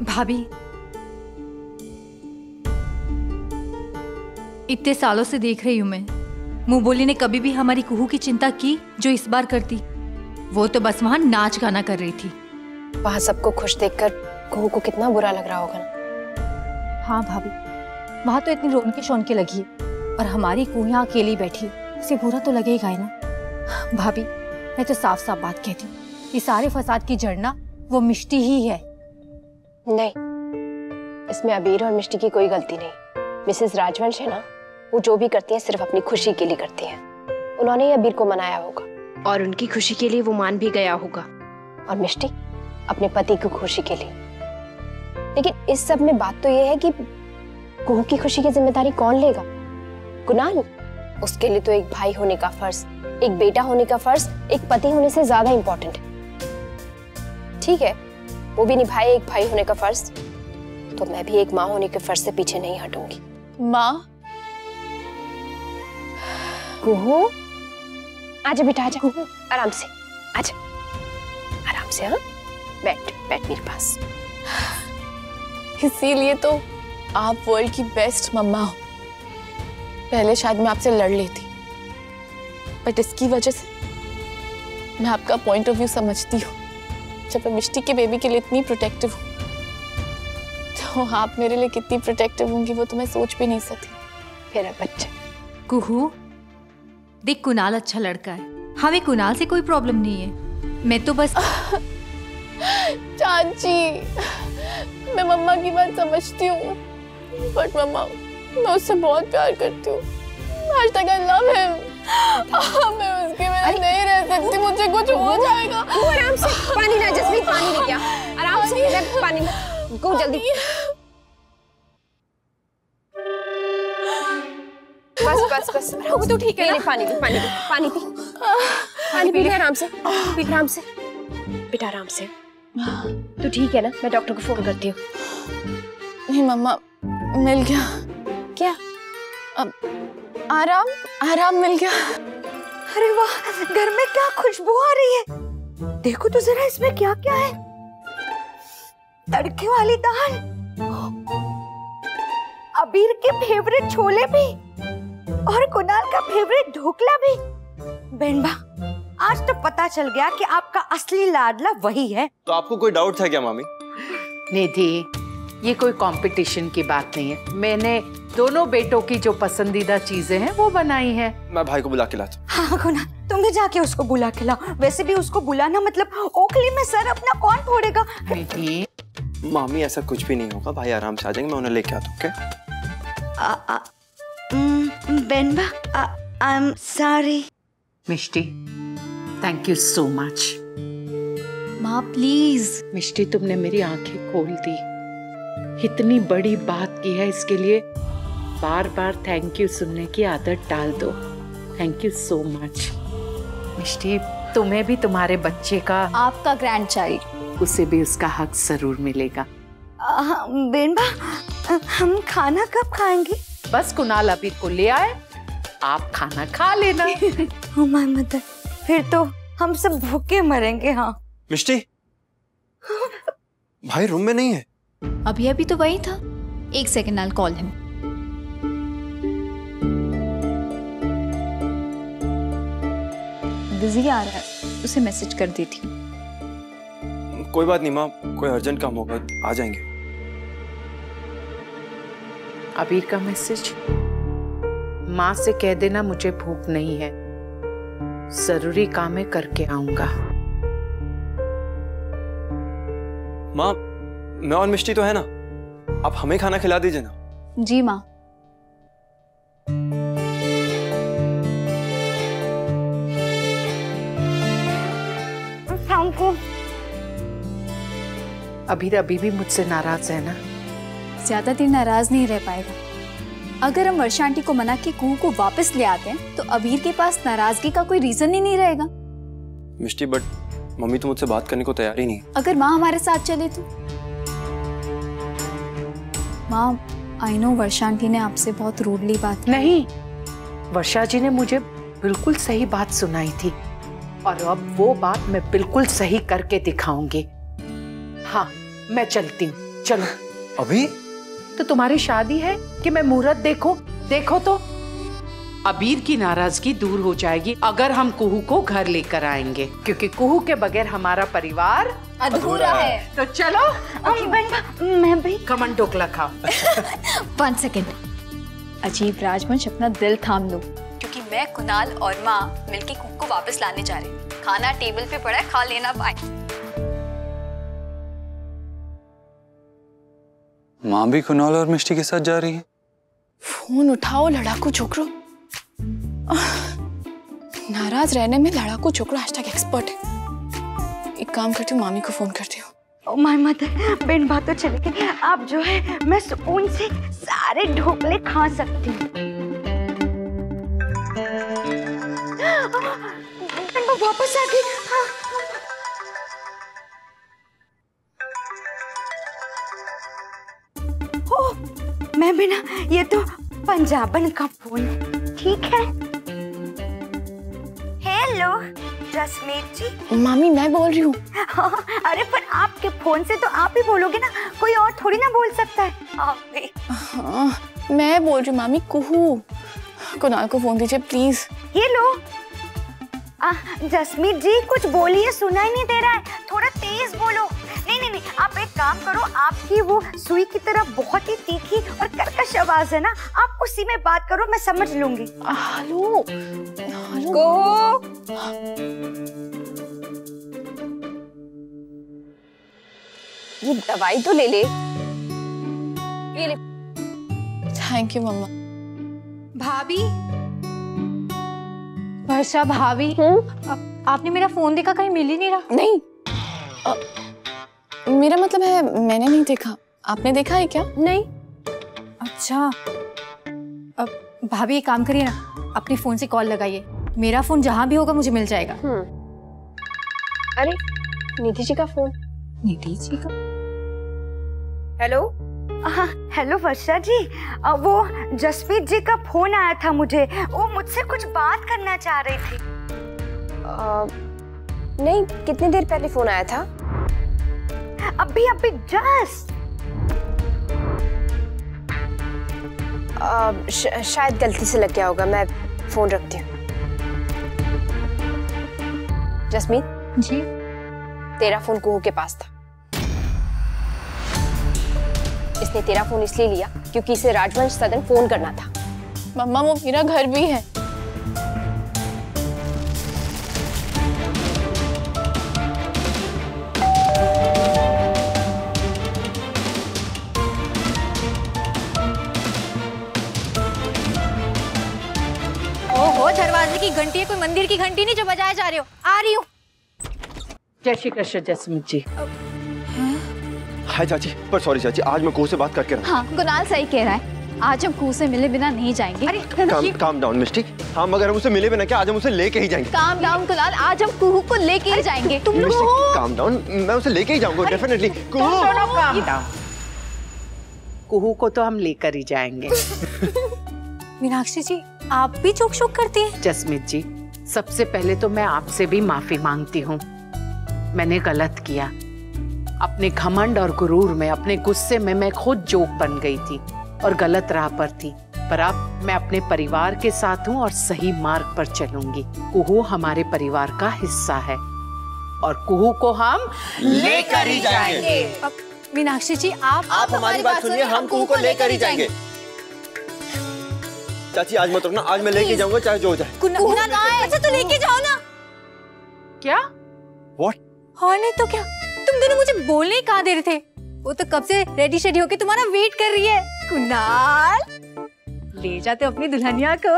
भाभी, इतने सालों से देख रही हूं मैं, मुंह बोली ने कभी भी हमारी कुहू की चिंता की जो इस बार करती। वो तो बस वहां नाच गाना कर रही थी। वहां सबको खुश देखकर कुहू को कितना बुरा लग रहा होगा ना। हाँ भाभी, वहां तो इतनी रौनकी शौनकी लगी है और हमारी कुहू यहाँ अकेली बैठी, उसे बुरा तो लगेगा ही ना। भाभी, मैं तो साफ साफ बात कहती हूँ, ये सारे फसाद की जड़ ना वो मिष्टी ही है। नहीं, इसमें अबीर और मिष्टी की कोई गलती नहीं। मिसेस राजवंश है ना, वो जो भी करती है सिर्फ अपनी खुशी के लिए करती है। उन्होंने ही अबीर को मनाया होगा और उनकी खुशी के लिए वो मान भी गया होगा, और मिष्टी अपने पति की खुशी के लिए। लेकिन इस सब में बात तो ये है कि कुहू की खुशी की जिम्मेदारी कौन लेगा? कुणाल। उसके लिए तो एक भाई होने का फर्ज, एक बेटा होने का फर्ज, एक पति होने से ज्यादा इंपॉर्टेंट है। ठीक है, वो भी निभाए एक भाई होने का फर्ज, तो मैं भी एक माँ होने के फर्ज से पीछे नहीं हटूंगी। माँ, कुहू, आजा बेटा, आजा। आराम से, आजा, आराम से। हाँ, बैठ बैठ मेरे पास। इसीलिए तो आप वर्ल्ड की बेस्ट मम्मा हो। पहले शायद मैं आपसे लड़ लेती, बट इसकी वजह से मैं आपका पॉइंट ऑफ व्यू समझती हूँ। जब मैं मिष्टी के बेबी के लिए इतनी प्रोटेक्टिव हूँ, तो आप मेरे लिए कितनी प्रोटेक्टिव होंगी वो तो मैं सोच भी नहीं सकती। मेरा बच्चा कुहू, देख कुणाल अच्छा लड़का है, हमें कुणाल से कोई प्रॉब्लम नहीं है। मैं तो बस चाची, मैं मम्मा की बात समझती हूँ, बट मम्मा, मैं उससे बहुत प्यार करती हूँ। आज तक आई लव हिम। मैं उसके बिना नहीं रह सकती, मुझे कुछ हो जाएगा। आराम से, पानी ना जसमीत, पानी लेके आ। आराम से, पानी को जल्दी। बस बस बस, वो तो ठीक है ना। पानी पी, पानी पी, पानी पी, पानी पी ले आराम से, पी आराम से बेटा, आराम से। तो ठीक है ना, मैं डॉक्टर को फोन करती हूँ। नहीं मम्मा, मिल गया। क्या? अब आराम, आराम मिल गया। अरे वाह, घर में क्या खुशबू आ रही है। देखो तो जरा इसमें क्या क्या है। तड़के वाली दाल, अबीर के फेवरेट छोले भी, और कुणाल का फेवरेट ढोकला भी। बेनबा, आज तो पता चल गया कि आपका असली लाडला वही है। तो आपको कोई डाउट था क्या मामी? निधि, ये कोई कंपटीशन की बात नहीं है। मैंने दोनों बेटों की जो पसंदीदा चीजें हैं वो बनाई हैं। मैं भाई को बुला के लाता हूँ। हाँ कुणाल, तुम भी जाके उसको बुला के लाओ। वैसे भी उसको बुलाना मतलब ओखली में सर अपना कौन फोड़ेगा। निधि, मामी ऐसा कुछ भी नहीं होगा, भाई आराम से आ जाएंगे, मैं उन्हें लेके आता हूँ। बेनबा, I am sorry. Mishti, thank you so much. माँ प्लीज। मिष्टी, तुमने मेरी आंखें खोल दी। इतनी बड़ी बात की है, इसके लिए बार बार थैंक यू सुनने की आदत डाल दो। Thank you so much. Mishti, तुम्हें भी तुम्हारे बच्चे का, आपका ग्रैंड चाइल्ड, उसे भी उसका हक जरूर मिलेगा। बेनबा, हम खाना कब खाएंगे? बस कुणाल अबीर को ले आए, आप खाना खा लेना। ओह माय मदर, फिर तो हम सब भूखे मरेंगे। हाँ मिष्टी, भाई रूम में नहीं है। अभी अभी तो वही था। एक second, I'll call him। Busy आ रहा है, उसे मैसेज कर दी थी। कोई बात नहीं माँ, कोई अर्जेंट काम होगा, आ जाएंगे। अबीर का मैसेज, माँ से कह देना मुझे भूख नहीं है, जरूरी काम है, करके आऊंगा। माँ, मैं और मिष्टी तो है ना, आप हमें खाना खिला दीजिए ना। जी माँ। अबीर अभी भी मुझसे नाराज है ना? ज्यादा दिन नाराज नहीं रह पाएगा। अगर हम वर्षा आंटी को मना के कुहू को वापस ले आते हैं तो अबीर के पास नाराजगी का कोई रीजन ही नहीं रहेगा। मिष्टी, बट मम्मी तो मुझसे बात करने को तैयार ही नहीं। अगर माँ हमारे साथ चले तो? माँ, आई नो वर्षा आंटी ने आपसे बहुत रूडली बात की। नहीं, वर्षा जी ने मुझे बिल्कुल सही बात सुनाई थी, और अब वो बात मैं बिल्कुल सही करके दिखाऊंगी। हाँ, मैं चलती हूँ। चलो। अभी तो तुम्हारी शादी है कि मैं मुहूर्त देखो? देखो तो अबीर की नाराजगी दूर हो जाएगी अगर हम कुहू को घर लेकर आएंगे, क्योंकि कुहू के बगैर हमारा परिवार अधूरा है। तो चलो मैं भी। खमन ढोकला खाओ। 1 सेकेंड। अजीब राजवंश, अपना दिल थाम लो, क्योंकि मैं, कुणाल और माँ मिलके कुहू को वापस लाने जा रहे हैं। खाना टेबल पे पड़ा है, खा लेना। बाय। माँ भी कुणाल और मिष्टी के साथ जा रही है? फोन उठाओ लड़ाकू छोकरो। नाराज रहने में लड़ाकू छोकरो #एक्सपर्ट है। एक काम करती हूँ, मामी को फोन करती हूँ। ओ माय मदर, बेन बात तो चली गई। आप जो है मैं सुकून से सारे ढोकले खा सकती हूँ। बेन वापस आ गई। ओह, मैं भी ना, ये तो पंजाबन का फोन। ठीक है। हेलो जसमीत जी। मामी मैं बोल रही हूँ। अरे पर आपके फोन से तो आप ही बोलोगे ना, कोई और थोड़ी ना बोल सकता है। आप भी। हाँ, मैं बोल रही हूँ मामी। कुहू, कुणाल को फोन दीजिए प्लीज। ये लो। जसमीत जी कुछ बोलिए, सुना ही नहीं दे रहा है, थोड़ा तेज बोलो। नहीं, आप एक काम करो, आपकी वो सुई की तरह बहुत ही तीखी और कर्कश आवाज है ना, आप उसी में बात करो, मैं समझ लूंगी। हेलो ये दवाई तो ले ले। ये ले। थैंक यू मम्मा। भाभी, वर्षा भाभी, आपने मेरा फोन देखा? कहीं मिल ही नहीं रहा। नहीं, मेरा मतलब है मैंने नहीं देखा। आपने देखा है क्या? नहीं। अच्छा, अब भाभी एक काम करिए ना, अपने फोन से कॉल लगाइए। मेरा फोन जहां भी होगा मुझे मिल जाएगा। अरे निधि जी का फोन। निधि जी का? हेलो। हेलो वर्षा जी, वो जसमीत जी का फोन आया था मुझे, वो मुझसे कुछ बात करना चाह रही थी। नहीं, कितनी देर पहले फोन आया था? अभी जस्ट। शायद गलती से लग गया होगा, मैं फोन रखती हूँ। जसमीत जी, तेरा फोन कुहू के पास था। इसने तेरा फोन इसलिए लिया क्योंकि इसे राजवंश सदन फोन करना था। मम्मा वो मेरा घर भी है। ओहो, दरवाजे की घंटी है, कोई मंदिर की घंटी नहीं जो बजाए जा रहे हो। आ रही हूँ। जय श्री कृष्ण जसमीत जी। हाय चाची, पर सॉरी चाची, आज मैं कुहू से बात करके रहा। हाँ, कुणाल सही कह रहा है, आज हम कुहू से मिले बिना नहीं जाएंगे। अरे काम डाउन मिस्टी। हाँ, मगर हम उसे मिले बिना क्या, आज हम उसे लेके ही जाएंगे। काम डाउन कुणाल, आज हम कुहू को लेके ही जाएंगे। तुम लोग काम डाउन, मैं उसे लेके ही जाऊंगा डेफिनेटली। Calm down. कुहू को तो हम लेकर ही जाएंगे। मीनाक्षी जी, आप भी चोक शोक करती हैं। जसमीत जी, सबसे पहले तो मैं आपसे भी माफी मांगती हूँ। मैंने गलत किया। अपने घमंड और गुरूर में, अपने गुस्से में मैं खुद जोक बन गई थी और गलत राह पर थी। पर अब मैं अपने परिवार के साथ हूँ और सही मार्ग पर चलूंगी। कुहू हमारे परिवार का हिस्सा है और कुहू को हम लेकर ही जाएंगे। मीनाक्षी जी, आप हमारी बात सुनिए, हम कुहू को लेकर ही जाएंगे। चाची आज मत रुकना, आज मैं लेके जाऊंगा चाहे जो हो जाए। कुणाल, अच्छा तो लेके जाओ ना। क्या? What? और नहीं तो क्या, तुम दोनों मुझे बोलने कहाँ दे रहे थे? वो तो कब से रेडी शेडी होके तुम्हारा वेट कर रही है। कुणाल, ले जाते हो अपनी दुल्हनिया को।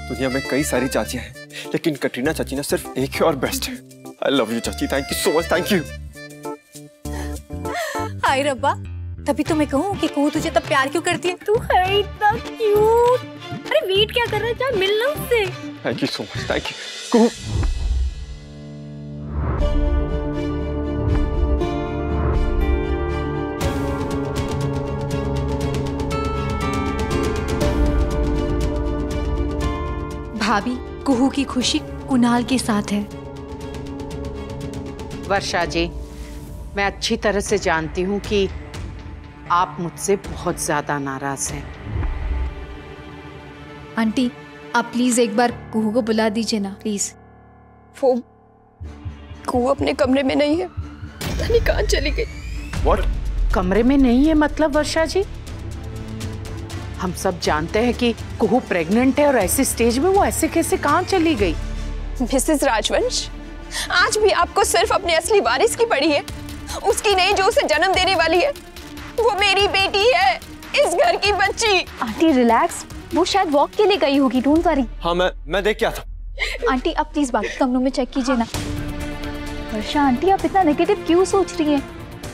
दुनिया में कई सारी चाचियां हैं, लेकिन कटरीना चाची ना सिर्फ एक है और बेस्ट है। आई लव यू चाची, thank you so much, thank you. हाय रब्बा, तभी तो मैं कहूँ कि कुहू तुझे तब प्यार क्यों करती है। तू है इतना क्यूट। अरे वेट क्या कर रहा है, जा मिल लो उससे। Thank you so much, thank you. Kuhu, भाभी, कुहू की खुशी कुणाल के साथ है। वर्षा जी, मैं अच्छी तरह से जानती हूँ कि आप मुझसे बहुत ज्यादा नाराज हैं। आंटी आप प्लीज एक बार कुहू को बुला दीजिए ना प्लीज। वो कुहू अपने कमरे में नहीं है, पता नहीं कहाँ चली गई। What? कमरे में नहीं है मतलब वर्षा जी? हम सब जानते हैं कि कुहू प्रेग्नेंट है और ऐसे स्टेज में वो ऐसे कैसे कहाँ चली गई? मिसेस राजवंश, आज भी आपको सिर्फ अपने असली वारिस की पड़ी है, उसकी नहीं जो उसे जन्म देने वाली है। वो मेरी बेटी है, इस घर की बच्ची। आंटी रिलैक्स, वो शायद वॉक के लिए गई होगी, डोंट वरी। हाँ मैं देख के आता। आंटी आप प्लीज बाकी कमरों में चेक कीजिए ना। वर्षा आंटी आप इतना नेगेटिव क्यों सोच रही हैं?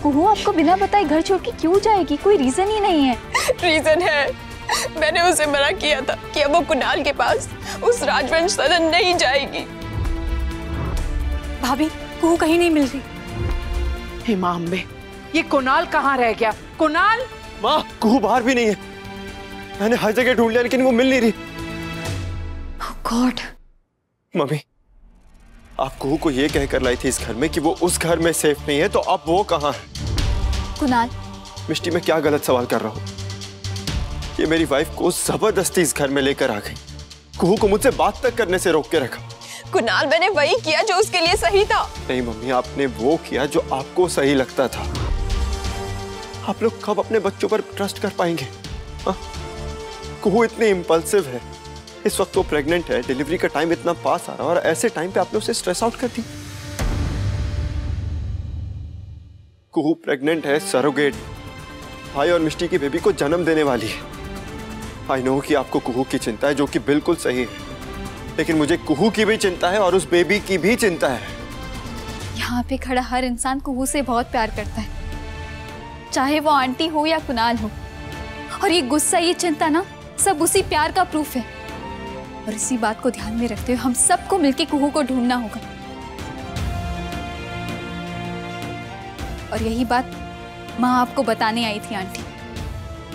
कुहू आपको बिना बताए घर छोड़ के क्यों जाएगी? कोई रीजन ही नहीं है। रीजन है, मैंने उसे मना किया था कि अब वो कुणाल के पास उस राजवंश सदन नहीं जाएगी। भाभी कुहू कहीं नहीं मिल रही। हे मां अम्बे, ये कुणाल कहाँ रह गया? कुणाल! माँ कुहू बाहर भी नहीं है, मैंने हर जगह ढूंढ लिया लेकिन वो मिल नहीं रही। ओह गॉड। मम्मी आप कुहू को ये कहकर लाई थी इस घर में कि वो उस घर में सेफ नहीं है, तो अब वो कहाँ है? कुणाल मिष्टी मैं क्या गलत सवाल कर रहा हूँ? ये मेरी वाइफ को जबरदस्ती इस घर में लेकर आ गई, कुहू को मुझसे बात तक करने से रोक के रखा। कुणाल मैंने वही किया जो उसके लिए सही था। नहीं मम्मी, आपने वो किया जो आपको सही लगता था। आप लोग कब अपने बच्चों पर ट्रस्ट कर पाएंगे? कुहू इतनी इम्पल्सिव है, इस वक्त वो प्रेग्नेंट है, डिलीवरी का टाइम इतना पास आ रहा है और ऐसे टाइम पे आपने उसे स्ट्रेस आउट कर दी। कुहू प्रेग्नेंट है, सरोगेट भाई और मिष्टी की बेबी को जन्म देने वाली है। आई नो कि आपको कुहू की चिंता है, जो कि बिल्कुल सही है, लेकिन मुझे कुहू की भी चिंता है और उस बेबी की भी चिंता है। यहाँ पे खड़ा हर इंसान कुहू से बहुत प्यार करता है, चाहे वो आंटी हो या कुणाल हो। और ये गुस्सा, ये चिंता ना, सब उसी प्यार का प्रूफ है। और इसी बात को ध्यान में रखते हुए हम सबको मिलकर कुहू को ढूंढना होगा। और यही बात माँ आपको बताने आई थी आंटी,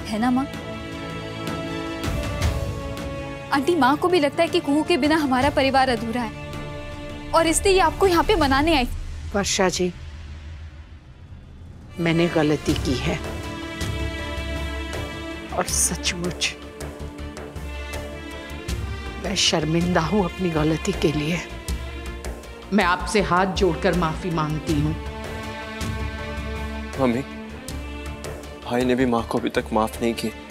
है ना माँ? आंटी माँ को भी लगता है कि कुहू के बिना हमारा परिवार अधूरा है और इसलिए ये आपको यहाँ पे मनाने आई। वर्षा जी, मैंने गलती की है और सचमुच मैं शर्मिंदा हूं अपनी गलती के लिए। मैं आपसे हाथ जोड़कर माफी मांगती हूँ। मम्मी भाई ने भी माँ को अभी तक माफ नहीं किया।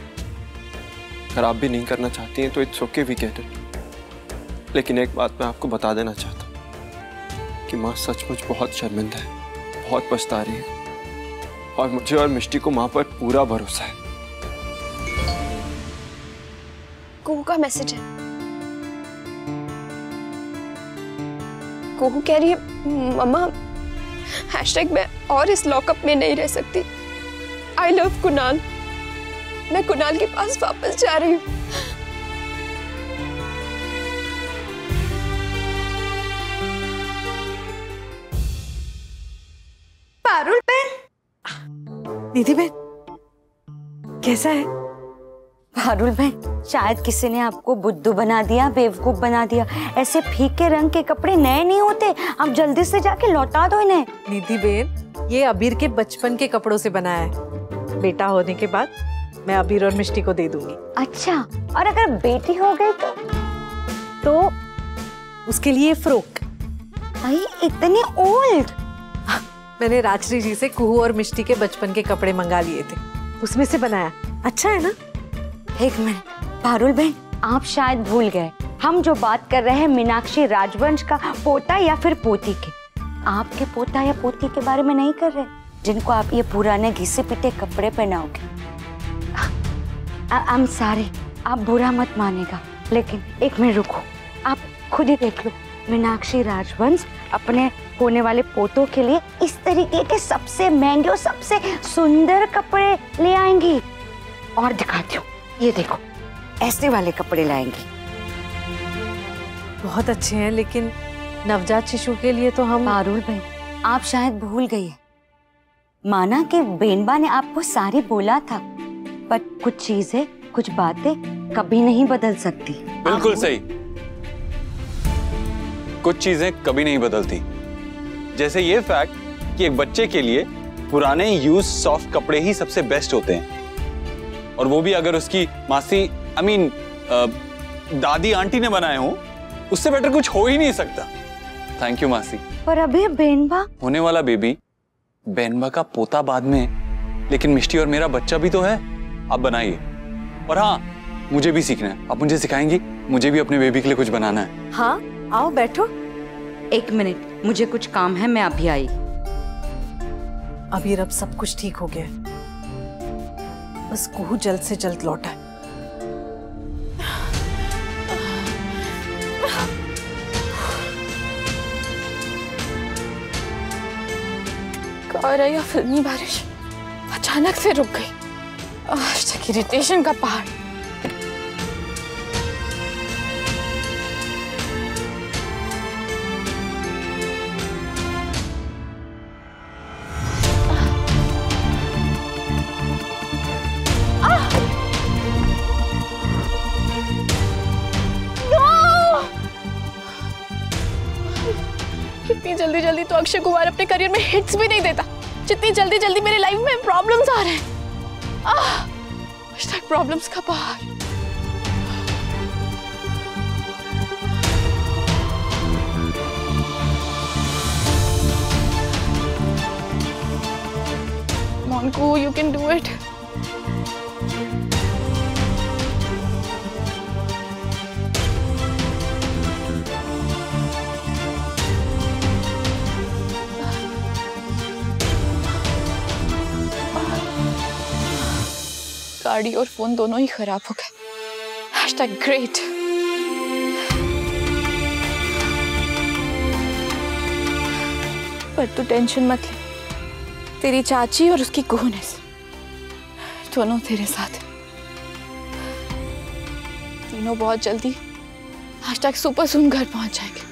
अगर आप भी नहीं करना चाहती हैं तो it's okay, we get it. लेकिन एक बात मैं आपको बता देना चाहता हूँ कि माँ सचमुच बहुत शर्मिंदा है, बहुत पछता रही है और मुझे और मिष्टी को माँ पर पूरा भरोसा है। कुहू का मैसेज है। कुहू कह रही है, मम्मा मैं और इस लॉकअप में नहीं रह सकती। आई लव कुणाल, मैं कुणाल के पास वापस जा रही हूँ। पारुल बहन, निधि बहन कैसा है? पारुल बहन, शायद किसी ने आपको बुद्धू बना दिया, बेवकूफ बना दिया। ऐसे फीके रंग के कपड़े नए नहीं होते, आप जल्दी से जाके लौटा दो इन्हें। निधि बहन, ये अबीर के बचपन के कपड़ों से बनाया है। बेटा होने के बाद मैं अबीर और मिष्टी को दे दूंगी। अच्छा, और अगर बेटी हो गई तो उसके लिए फ्रॉक। भाई इतने ओल्ड। मैंने राजश्री जी से कुहू और मिष्टी के बचपन के कपड़े मंगा लिए थे, उसमें से बनाया। अच्छा है ना? एक मिनट पारुल बहन, आप शायद भूल गए, हम जो बात कर रहे हैं मीनाक्षी राजवंश का पोता या फिर पोती के। आपके पोता या पोती के बारे में नहीं कर रहे, जिनको आप ये पुराने घिसे पिटे कपड़े पहनाओगे। आई एम सॉरी, आप बुरा मत मानेगा, लेकिन एक मिनट रुको, आप खुद ही देख लो। मीनाक्षी राजवंश अपने होने वाले पोतों के लिए इस तरीके के सबसे महंगे और सबसे सुंदर कपड़े ले आएंगी। और दिखाती हूँ, ये देखो, ऐसे वाले कपड़े लाएंगी। बहुत अच्छे हैं, लेकिन नवजात शिशु के लिए तो हम। पारुल बहन, आप शायद भूल गई है, माना कि बेनबा ने आपको सारी बोला था, पर कुछ चीजें, कुछ बातें कभी नहीं बदल सकती। बिल्कुल सही, कुछ चीजें कभी नहीं बदलती। जैसे ये फैक्ट कि एक बच्चे के लिए पुराने यूज सॉफ्ट कपड़े ही सबसे बेस्ट होते हैं, और वो भी अगर उसकी मासी दादी आंटी ने बनाए हो, उससे बेटर कुछ हो ही नहीं सकता। थैंक यू मासी। पर अभी बेनबा होने वाला बेबी बेनबा का पोता बाद में, लेकिन मिष्टी और मेरा बच्चा भी तो है। आप बनाइए, और हाँ मुझे भी सीखना है, आप मुझे सिखाएंगी? मुझे भी अपने बेबी के लिए कुछ बनाना है। हाँ आओ बैठो। 1 मिनट, मुझे कुछ काम है, मैं अभी आई। अबीर अब सब कुछ ठीक हो गया है, बस कुहू जल्द से जल्द लौटा है। और यह फिल्मी बारिश अचानक से रुक गई। आज तक इरिटेशन का पहाड़। कितनी जल्दी जल्दी तो अक्षय कुमार अपने करियर में हिट्स भी नहीं देता, जितनी जल्दी जल्दी मेरे लाइफ में प्रॉब्लम्स आ रहे हैं। आज तक प्रॉब्लम्स का पहाड़। Monku, you can do it. गाड़ी और फोन दोनों ही खराब हो गए। Hashtag great. पर तू टेंशन मत ले, तेरी चाची और उसकी कोहनेस दोनों तेरे साथ हैं। तीनों बहुत जल्दी हैशटैग सुपर सून घर पहुंच जाएंगे।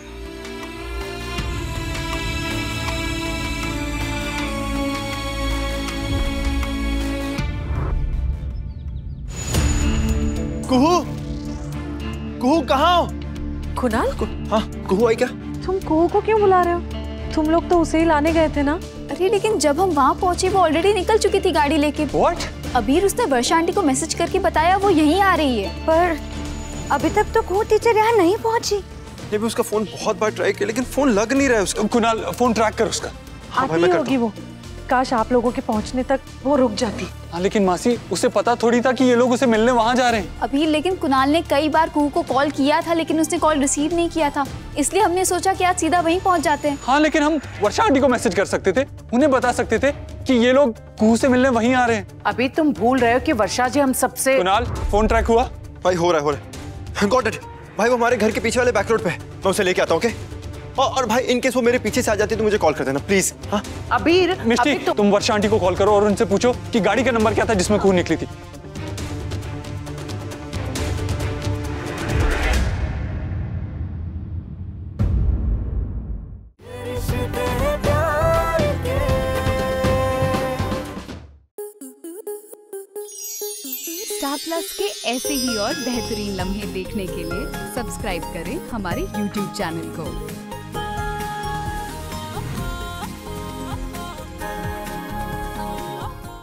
कुहू, कुहू कहाँ हो? कुणाल, हाँ कुहू आई क्या? तुम कुहू को क्यों बुला रहे हो? तुम लोग तो उसे ही लाने गए थे ना? अरे लेकिन जब हम वहाँ पहुँचे वो ऑलरेडी निकल चुकी थी गाड़ी लेके। What? अबीर उसने वर्षा आंटी को मैसेज करके बताया वो यहीं आ रही है। पर अभी तक तो कुहू टीचर यहाँ नहीं पहुँची। ये भी उसका फोन बहुत बार ट्राई किया लेकिन फोन लग नहीं रहा है उसका। कुणाल फोन ट्रैक कर उसका। हाँ भाई आती मैं होगी वो। काश आप लोगों के पहुंचने तक वो रुक जाती। हाँ लेकिन मासी उसे पता थोड़ी था कि ये लोग उसे मिलने वहां जा रहे हैं। अभी लेकिन कुणाल ने कई बार कुहू को कॉल किया था लेकिन उसने कॉल रिसीव नहीं किया था, इसलिए हमने सोचा कि आज सीधा वहीं पहुंच जाते हैं। हाँ लेकिन हम वर्षा आंटी को मैसेज कर सकते थे, उन्हें बता सकते थे कि ये लोग कुहू से मिलने वहीं आ रहे हैं। अभी तुम भूल रहे हो कि वर्षा जी हम सबसे। कुणाल फोन ट्रैक हुआ? भाई हो रहा है। Got it. भाई वो हमारे घर के पीछे वाले बैक रोड पे है, मैं उसे लेके आता हूँ। ओके? और भाई इनकेस वो मेरे पीछे से आ जाती तो मुझे कॉल कर देना प्लीज। हाँ अबीर मिष्टी तुम वर्षा आंटी को कॉल करो और उनसे पूछो कि गाड़ी का नंबर क्या था जिसमें कुहू निकली थी। स्टार प्लस के ऐसे ही और बेहतरीन लम्हे देखने के लिए सब्सक्राइब करें हमारे YouTube चैनल को।